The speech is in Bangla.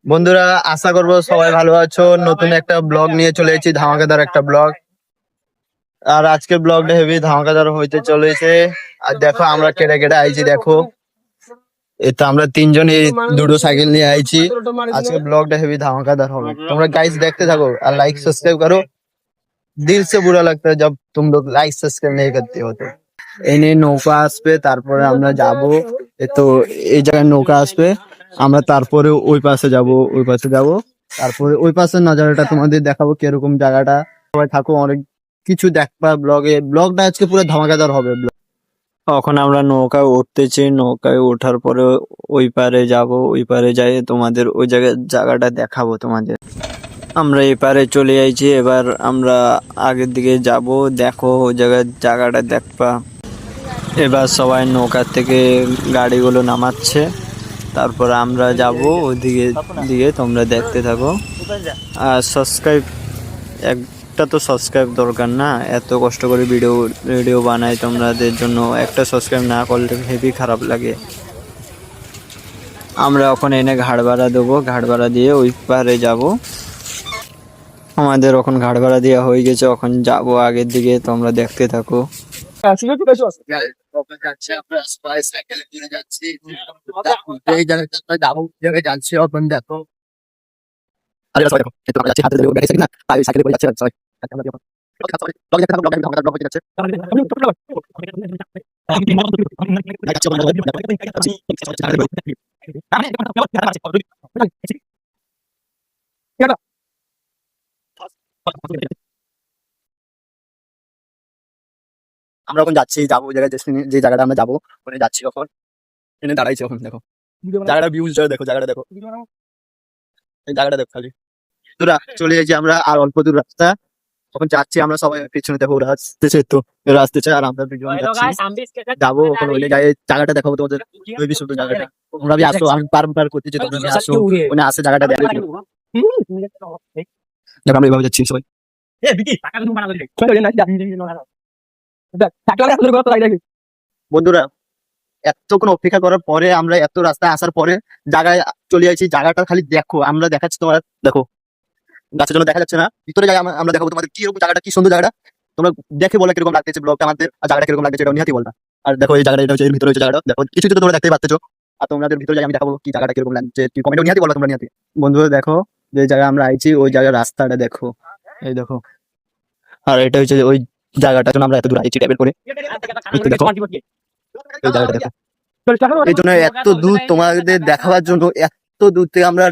বন্ধুরা, আশা করবো সবাই ভালো আছো। নতুন একটা ব্লগ নিয়ে চলে এসেছি, ধামাকাদার একটা ব্লগ। আর আজকের ব্লগটা হেভি ধামাকাদার হইতে চলেছে। আর দেখো আমরা কেটে কেটে আইছি, দেখো এটা আমরা তিনজন এই দুটো সাইকেল নিয়ে আইছি। আজকে ব্লগটা হেভি ধামাকাদার হবে, তোমরা গাইস দেখতে থাকো আর লাইক সাবস্ক্রাইব করো। দিল से बुरा लगता है जब तुम लोग लाइक सब्सक्राइब नहीं करते हो। तो এনে নৌকা আসবে, তারপরে আমরা যাব। তো এই জায়গায় নৌকা আসবে, আমরা তারপরে ওই পাশে যাব, ওই পাশে যাব, তারপরে ওই পাশের নজারাটা তোমাদের দেখাবো কিরকম জায়গাটা। সবাই থাকো, অনেক কিছু দেখবা ব্লগে। ব্লগটা আজকে পুরো ধামাকাদার হবে। এখন আমরা নৌকায় উঠতেছি, নৌকায় ওঠার পরে ওই পারে যাব, ওই পারে যাই তোমাদের ওই জায়গাটা দেখাবো তোমাদের। আমরা এই পারে চলে আইছি, এবার আমরা আগের দিকে যাব, দেখো ওই জায়গাটা দেখবা। এবার সবাই নৌকার থেকে গাড়িগুলো নামাচ্ছে, তারপর আমরা যাব ওইদিকে দিকে, তোমরা দেখতে থাকো। আর সাবস্ক্রাইব, একটা তো সাবস্ক্রাইব দরকার না, এত কষ্ট করে ভিডিও বানাই তোমাদের জন্য, একটা সাবস্ক্রাইব না করলে হেভি খারাপ লাগে। আমরা এখন এনে ঘাট ভাড়া দেবো, ঘাট ভাড়া দিয়ে ওই পারে যাব। আমাদের এখন ঘাট ভাড়া দেওয়া হয়ে গেছে, এখন যাব আগের দিকে, তোমরা দেখতে থাকো। আমরা এখন যাচ্ছি, যাবো জায়গায়, যে জায়গাটা আমরা যাবো ওখানে যাচ্ছি। এখন এনে দাঁড়াইছি, এখন দেখো জায়গাটা, ভিউজটা দেখো, জায়গাটা দেখো, এই জায়গাটা দেখো খালি। তোরা চলে যাচ্ছি আমরা, আর অল্প দূর রাস্তা। এখন যাচ্ছি আমরা, সবাই পিছনে দেখো, ওরা আসতেছে, তো ওরা আসতেছে আর আমরা দুজন যাবো। এখন ওই জায়গাটা দেখাবো তোমাদের, খুবই সুন্দর জায়গাটা। তোমরা আসো, আমি পার করতেছি, তোমরা আসো, ওখানে আসে জায়গাটা দেখো। দেখো আমরা এইভাবে যাচ্ছি সবাই। বন্ধুরা, এতক্ষণ অপেক্ষা করার পরে আমরা এত রাস্তায় আসার পরে জায়গায় চলে যাচ্ছি। জায়গাটা খালি দেখো, আমরা দেখাচ্ছি তোমার, দেখো গাছের জন্য দেখা যাচ্ছে না, ভিতরে জায়গা আমরা দেখাবো তোমাদের কিরকম জায়গাটা, কি সুন্দর জায়গাটা। তোমরা দেখে বলো কিরকম লাগতেছে ব্লগটা আমাদের, আর জায়গাটা কিরকম লাগতেছে এটা নিহাতি বলবা। আর দেখো এই জায়গাটা, এটা হচ্ছে এর ভিতরে হচ্ছে জায়গাটা, দেখো কিছু তো তোমরা দেখতেই পাচ্ছো। আর তোমাদের ভিতরে আমি দেখাবো কি জায়গাটা কিরকম লাগছে, কি কমেন্টে নিহাতি বলো তোমরা নিহাতি। বন্ধুরা দেখো, যে জায়গায় আমরা আইছি ওই জায়গার রাস্তাটা দেখো, এই দেখো। আর এটা হচ্ছে ওই জায়গাটার জন্য আমরা এত দূর আইছি ট্রাভেল করে। দেখো এই জায়গাটা দেখো, এই জন্য এত দূর তোমাদের দেখাবার জন্য, এত দূর থেকে আমরা